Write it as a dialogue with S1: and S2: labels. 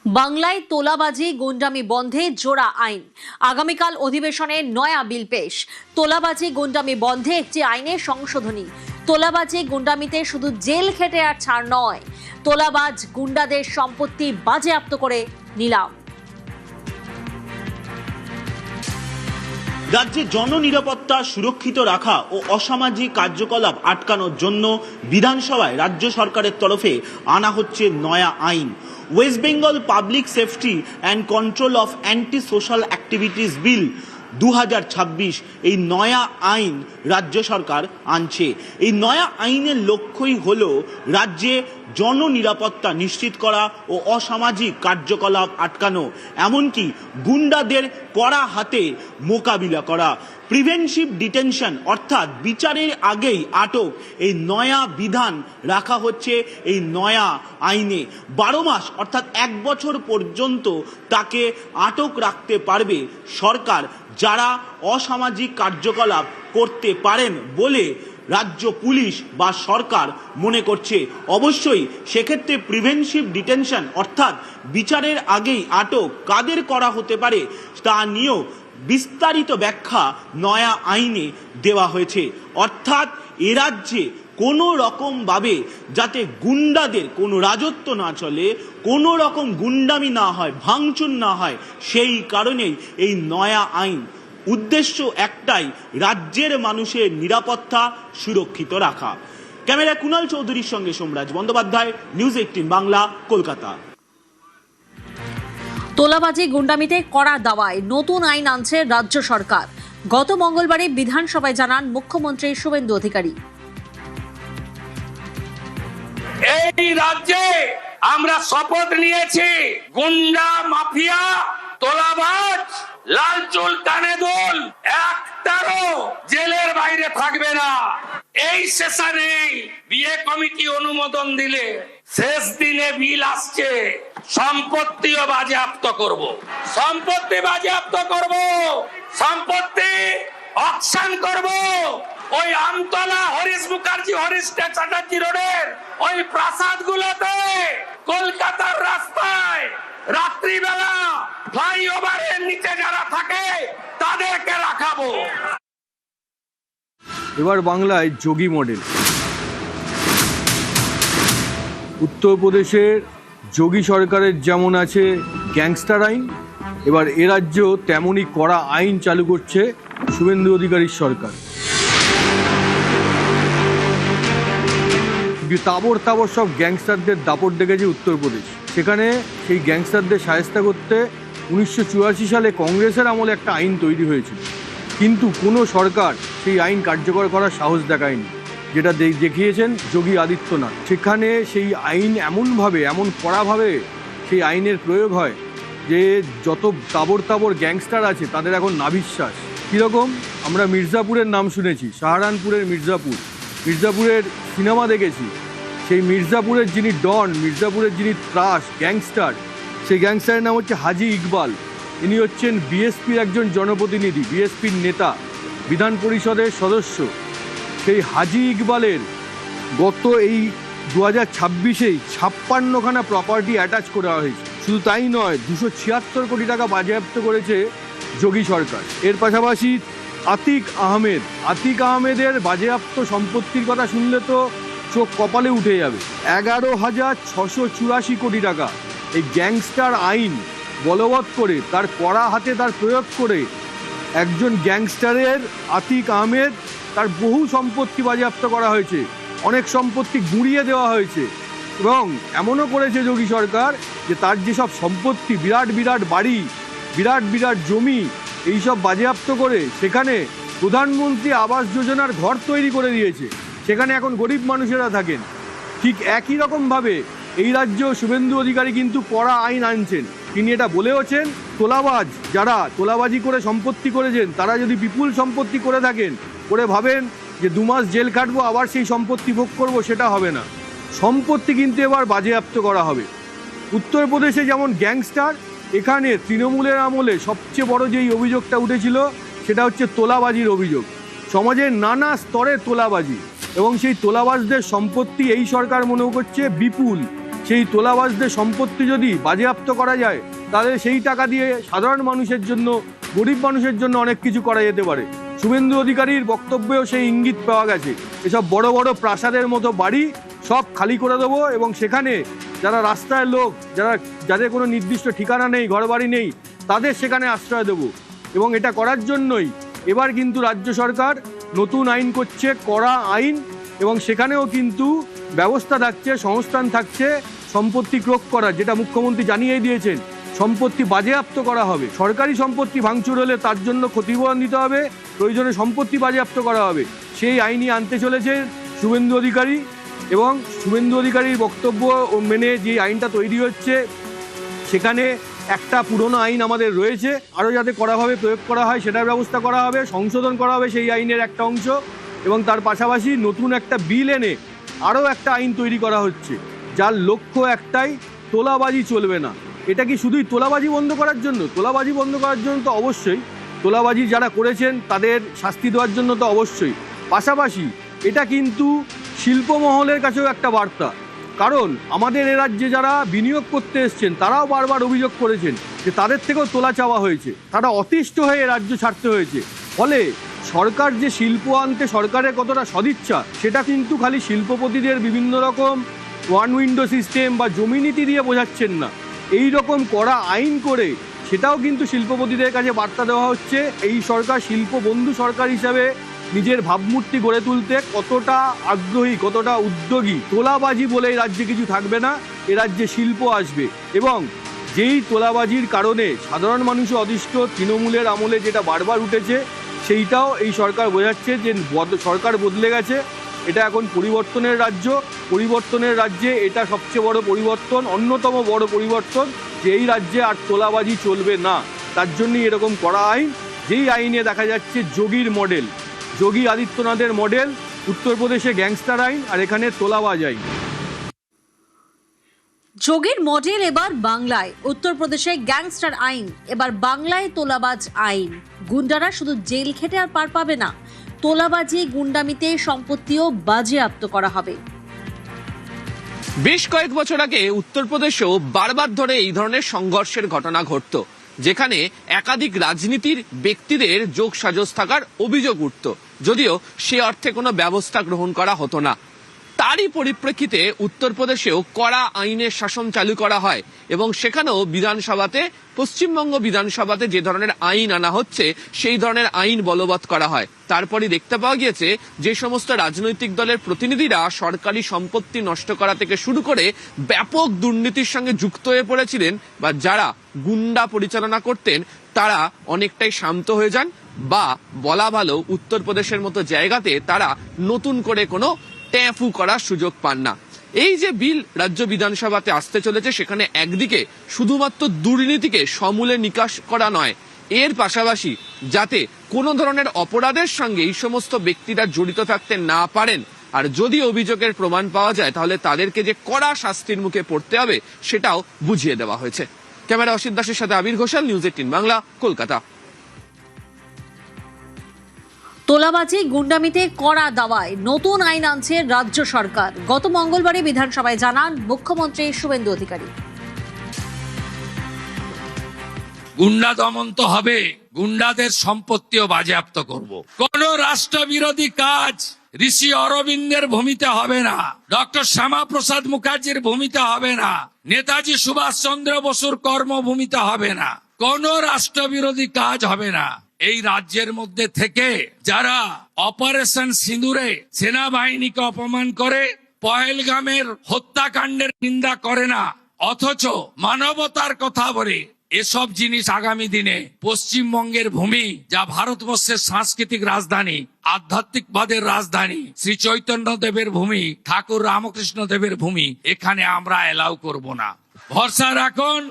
S1: বাংলায় তোলাবাজি গুন্ডামি বন্ধে জোড়া আইন। আগামীকাল অধিবেশনে নয়া বিল পেশ। তোলাবাজি গুন্ডামি বন্ধে একটি আইনে সংশোধনী। তোলাবাজি গুন্ডামিতে শুধু জেল খেটে আর ছাড় নয়, তোলাবাজ গুন্ডাদের সম্পত্তি বাজেয়াপ্ত করে নিলাম।
S2: রাজ্যে জননিরাপত্তা সুরক্ষিত রাখা ও অসামাজিক কার্যকলাপ আটকানোর জন্য বিধানসভায় রাজ্য সরকারের তরফে আনা হচ্ছে নয়া আইন। West Bengal public safety and control of anti social activities bill 2026 এই নয়া আইন রাজ্য সরকার আনছে। এই নয়া আইনের লক্ষ্যই হলো রাজ্যে জননিরাপত্তা নিশ্চিত করা ও অসামাজিক কার্যকলাপ আটকানো, এমনকি গুন্ডাদের কড়া হাতে মোকাবিলা করা। প্রিভেন্টিভ ডিটেনশন অর্থাৎ বিচারের আগেই আটক, এই নয়া বিধান রাখা হচ্ছে এই নয়া আইনে। 12 মাস অর্থাৎ 1 বছর পর্যন্ত তাকে আটক রাখতে পারবে সরকার, যারা অসামাজিক কার্যকলাপ করতে পারেন বলে রাজ্য পুলিশ বা সরকার মনে করছে। অবশ্যই সেক্ষেত্রে প্রিভেন্টিভ ডিটেনশন অর্থাৎ বিচারের আগেই আটক কাদের করা হতে পারে তা নিয়েও বিস্তারিত ব্যাখ্যা নয়া আইনে দেওয়া হয়েছে। অর্থাৎ এ রাজ্যে কোনো রকমভাবে যাতে গুন্ডাদের কোনো রাজত্ব না চলে, কোনো রকম গুন্ডামি না হয়, ভাঙচুর না হয়, সেই কারণেই এই নয়া আইন। উদ্দেশ্য একটাই, রাজ্যের মানুষের নিরাপত্তা সুরক্ষিত রাখা। ক্যামেরা কুণাল চৌধুরীর সঙ্গে সোমরাজ বন্দ্যোপাধ্যায়, নিউজ 18 বাংলা, কলকাতা।
S1: তোলাবাজি গুন্ডামিতে কড়া দাওয়ায় নতুন আইন আনছে রাজ্য সরকার। গত মঙ্গলবারে বিধানসভায় জানান মুখ্যমন্ত্রী শুভেন্দু অধিকারী।
S3: এই রাজ্যে আমরা শপথ নিয়েছি, গুন্ডা মাফিয়া তোলাবাজ লাল চুল কানে দুল একটারও জেলের বাইরে থাকবে না। এই সেশনে বিয়ে কমিটি অনুমোদন দিলে শেষ দিনে বিল আসছে, সম্পত্তিও বাজেয়াপ্ত করব, সম্পত্তি বাজেয়াপ্ত করব, সম্পত্তি অকশন করব। ওই আমতলা হরিশ মুখার্জি হরিশ চ্যাটার্জি রোডের ওই প্রাসাদ গুলোতে, কলকাতার রাস্তায় রাত্রিবেলা ফ্লাইওভারের নিচে যারা থাকে তাদেরকে রাখাবো।
S4: এবার বাংলায় যোগী মডেল। উত্তরপ্রদেশের যোগী সরকারের যেমন আছে গ্যাংস্টার আইন, এবার এ রাজ্যেও তেমনই কড়া আইন চালু করছে শুভেন্দু অধিকারীর সরকার। তাবড় তাবড় সব গ্যাংস্টারদের দাপট দেখেছে উত্তরপ্রদেশ। সেখানে সেই গ্যাংস্টারদের শায়েস্তা করতে 1984 সালে কংগ্রেসের আমলে একটা আইন তৈরি হয়েছিল, কিন্তু কোনো সরকার সেই আইন কার্যকর করার সাহস দেখায়নি, যেটা দেখিয়েছেন যোগী আদিত্যনাথ। সেখানে সেই আইন এমনভাবে, এমন কড়াভাবে সেই আইনের প্রয়োগ হয় যে যত তাবড় তাবড় গ্যাংস্টার আছে তাদের এখন নাভিশ্বাস। কীরকম? আমরা মির্জাপুরের নাম শুনেছি, সাহারানপুরের মির্জাপুরের সিনেমা দেখেছি। সেই মির্জাপুরের যিনি ডন, মির্জাপুরের যিনি ত্রাস গ্যাংস্টার, সেই গ্যাংস্টারের নাম হচ্ছে হাজি ইকবাল। ইনি হচ্ছেন বিএসপির একজন জনপ্রতিনিধি, বিএসপির নেতা, বিধান পরিষদের সদস্য। সেই হাজি ইকবালের গত এই 2026-এই 56খানা প্রপার্টি অ্যাটাচ করা হয়েছে। শুধু তাই নয়, 276 কোটি টাকা বাজেয়াপ্ত করেছে যোগী সরকার। এর পাশাপাশি আতিক আহমেদের বাজেয়াপ্ত সম্পত্তির কথা শুনলে তো চোখ কপালে উঠে যাবে। 11,684 কোটি টাকা এই গ্যাংস্টার আইন বলবৎ করে, তার কড়া হাতে তার প্রয়োগ করে একজন গ্যাংস্টারের আতিক আহমেদ, তার বহু সম্পত্তি বাজেয়াপ্ত করা হয়েছে, অনেক সম্পত্তি গুঁড়িয়ে দেওয়া হয়েছে। এবং এমনও করেছে যোগী সরকার যে তার যেসব সম্পত্তি, বিরাট বিরাট বাড়ি, বিরাট বিরাট জমি, এইসব বাজেয়াপ্ত করে সেখানে প্রধানমন্ত্রী আবাস যোজনার ঘর তৈরি করে দিয়েছে। সেখানে এখন গরিব মানুষেরা থাকেন। ঠিক একই রকমভাবে এই রাজ্যেও শুভেন্দু অধিকারী কিন্তু কড়া আইন আনছেন। তিনি এটা বলেওছেন, তোলাবাজ যারা তোলাবাজি করে সম্পত্তি করেছেন, তারা যদি বিপুল সম্পত্তি করে থাকেন, করে ভাবেন যে 2 মাস জেল কাটবো আবার সেই সম্পত্তি ভোগ করব, সেটা হবে না। সম্পত্তি কিন্তু এবার বাজেয়াপ্ত করা হবে। উত্তরপ্রদেশে যেমন গ্যাংস্টার, এখানে তৃণমূলের আমলে সবচেয়ে বড় যেই অভিযোগটা উঠেছিল সেটা হচ্ছে তোলাবাজির অভিযোগ। সমাজের নানা স্তরে তোলাবাজি, এবং সেই তোলাবাজদের সম্পত্তি এই সরকার মনে করছে বিপুল। সেই তোলাবাজদের সম্পত্তি যদি বাজেয়াপ্ত করা যায়, তাহলে সেই টাকা দিয়ে সাধারণ মানুষের জন্য, গরিব মানুষের জন্য অনেক কিছু করা যেতে পারে। শুভেন্দু অধিকারীর বক্তব্যেও সেই ইঙ্গিত পাওয়া গেছে। এসব বড় বড় প্রাসাদের মতো বাড়ি সব খালি করে দেবো এবং সেখানে যারা রাস্তায় লোক, যাদের কোনো নির্দিষ্ট ঠিকানা নেই, ঘরবাড়ি নেই, তাদের সেখানে আশ্রয় দেবো। এবং এটা করার জন্যই এবার কিন্তু রাজ্য সরকার নতুন আইন করছে, কড়া আইন, এবং সেখানেও কিন্তু ব্যবস্থা থাকছে, সংস্থান থাকছে সম্পত্তি ক্রোক করার, যেটা মুখ্যমন্ত্রী জানিয়ে দিয়েছেন। সম্পত্তি বাজেয়াপ্ত করা হবে, সরকারি সম্পত্তি ভাঙচুর হলে তার জন্য ক্ষতিপূরণ দিতে হবে, প্রয়োজনে সম্পত্তি বাজেয়াপ্ত করা হবে। সেই আইনই আনতে চলেছে শুভেন্দু অধিকারী, এবং শুভেন্দু অধিকারীর বক্তব্য মেনে যে আইনটা তৈরি হচ্ছে, সেখানে একটা পুরনো আইন আমাদের রয়েছে, আরও যাতে কড়াভাবে প্রয়োগ করা হয় সেটার ব্যবস্থা করা হবে, সংশোধন করা হবে সেই আইনের একটা অংশ, এবং তার পাশাপাশি নতুন একটা বিল এনে আরও একটা আইন তৈরি করা হচ্ছে, যার লক্ষ্য একটাই, তোলাবাজি চলবে না। এটা কি শুধুই তোলাবাজি বন্ধ করার জন্য? তোলাবাজি বন্ধ করার জন্য তো অবশ্যই, তোলাবাজি যারা করেছেন তাদের শাস্তি দেওয়ার জন্য তো অবশ্যই, পাশাপাশি এটা কিন্তু শিল্পমহলের কাছেও একটা বার্তা। কারণ আমাদের এ রাজ্যে যারা বিনিয়োগ করতে এসছেন তারাও বারবার অভিযোগ করেছেন যে তাদের থেকেও তোলা চাওয়া হয়েছে, তারা অতিষ্ঠ হয়ে রাজ্য ছাড়তে হয়েছে। ফলে সরকার যে শিল্প আনতে সরকারের কতটা সদিচ্ছা, সেটা কিন্তু খালি শিল্পপতিদের বিভিন্ন রকম ওয়ান উইন্ডো সিস্টেম বা জমিনীতি দিয়ে বোঝাচ্ছেন না, এই রকম কড়া আইন করে সেটাও কিন্তু শিল্পপতিদের কাছে বার্তা দেওয়া হচ্ছে এই সরকার শিল্প বন্ধু সরকার হিসাবে নিজের ভাবমূর্তি গড়ে তুলতে কতটা আগ্রহী, কতটা উদ্যোগী। তোলাবাজি বলে এই রাজ্যে কিছু থাকবে না, এ রাজ্যে শিল্প আসবে। এবং যেই তোলাবাজির কারণে সাধারণ মানুষও অতিষ্ঠ, তৃণমূলের আমলে যেটা বারবার উঠেছে, সেইটাও এই সরকার বোঝাচ্ছে যে সরকার বদলে গেছে, এটা এখন পরিবর্তনের রাজ্য, পরিবর্তনের রাজ্যে এটা সবচেয়ে বড় পরিবর্তন, অন্যতম বড় পরিবর্তন, যে এই রাজ্যে আর তোলাবাজি চলবে না। তার জন্যই এরকম করা আইন, যেই আইনে দেখা যাচ্ছে যোগীর মডেল, যোগী আদিত্যনাথের মডেল, উত্তরপ্রদেশে গ্যাংস্টার আইন আর এখানে তোলাবাজ আইন।
S1: যোগীর মডেল এবার বাংলায়, উত্তরপ্রদেশে গ্যাংস্টার আইন, এবার বাংলায় তোলাবাজ আইন। গুন্ডারা শুধু জেল খেটে আর পার পাবে না, তোলাবাজি গুন্ডামিতে সম্পত্তিও বাজেয়াপ্ত করা হবে।
S5: বেশ কয়েক বছর আগে উত্তরপ্রদেশেও বারবার ধরে এই ধরনের সংঘর্ষের ঘটনা ঘটতো, যেখানে একাধিক রাজনীতির ব্যক্তিদের যোগ সাজস থাকার অভিযোগ উঠত, যদিও সে অর্থে কোনো ব্যবস্থা গ্রহণ করা হতো না। তারই পরিপ্রেক্ষিতে উত্তরপ্রদেশেও কড়া আইনের শাসন চালু করা হয় এবং সেখানেও বিধানসভাতে, পশ্চিমবঙ্গ বিধানসভাতে যে ধরনের আইন আনা হচ্ছে সেই ধরনের আইন বলবৎ করা হয়। তারপরই দেখতে পাওয়া গিয়েছে যে সমস্ত রাজনৈতিক দলের প্রতিনিধিরা সরকারি সম্পত্তি নষ্ট করা থেকে শুরু করে ব্যাপক দুর্নীতির সঙ্গে যুক্ত হয়ে পড়েছিলেন বা যারা গুন্ডা পরিচালনা করতেন, তারা অনেকটাই শান্ত হয়ে যান, বা বলা ভালো উত্তরপ্রদেশের মতো জায়গাতে তারা নতুন করে কোনো ট্যাফু করার সুযোগ পান না। এই যে বিল রাজ্য বিধানসভাতে আসতে চলেছে, সেখানে একদিকে শুধুমাত্র দুর্নীতিকে সমূলে নিকাশ করা নয়, এর পাশাপাশি যাতে কোনো ধরনের অপরাধের সঙ্গে এই সমস্ত ব্যক্তিরা জড়িত থাকতে না পারেন, আর যদি অভিযোগের প্রমাণ পাওয়া যায় তাহলে তাদেরকে যে কড়া শাস্তির মুখে পড়তে হবে সেটাও বুঝিয়ে দেওয়া হয়েছে। ক্যামেরা অসিত দাসের সাথে আবির ঘোষাল, নিউজ 18 বাংলা, কলকাতা।
S1: তোলাবাজি গুন্ডামিতে কড়া দাওয়ায় নতুন আইন আনছে রাজ্য সরকার। গত মঙ্গলবারে বিধানসভায় জানান মুখ্যমন্ত্রী শুভেন্দু অধিকারী।
S3: গুন্ডা দমন তো হবে, গুন্ডাদের সম্পত্তিও বাজেয়াপ্ত করব। কোন রাষ্ট্রবিরোধী কাজ ঋষি অরবিন্দের ভূমিতে হবে না, ডক্টর শ্যামাপ্রসাদ মুখার্জির ভূমিতে হবে না, নেতাজি সুভাষচন্দ্র বসুর কর্মভূমিতে হবে না, কোন রাষ্ট্রবিরোধী কাজ হবে না। এই রাজ্যের মধ্যে থেকে যারা অপারেশন সিঁদুরে সেনাবাহিনীকে অপমান করে, পহেলগামের হত্যাকাণ্ডের নিন্দা করে না, অথচ মানবতার কথা বলে, এসব জিনিস আগামী দিনে পশ্চিমবঙ্গের ভূমি, যা ভারতবর্ষের সাংস্কৃতিক রাজধানী, আধ্যাত্মিকবাদের রাজধানী, শ্রী চৈতন্য দেবের ভূমি, ঠাকুর রামকৃষ্ণ দেবের ভূমি, এখানে আমরা এলাও করব না। ভরসা রাখুন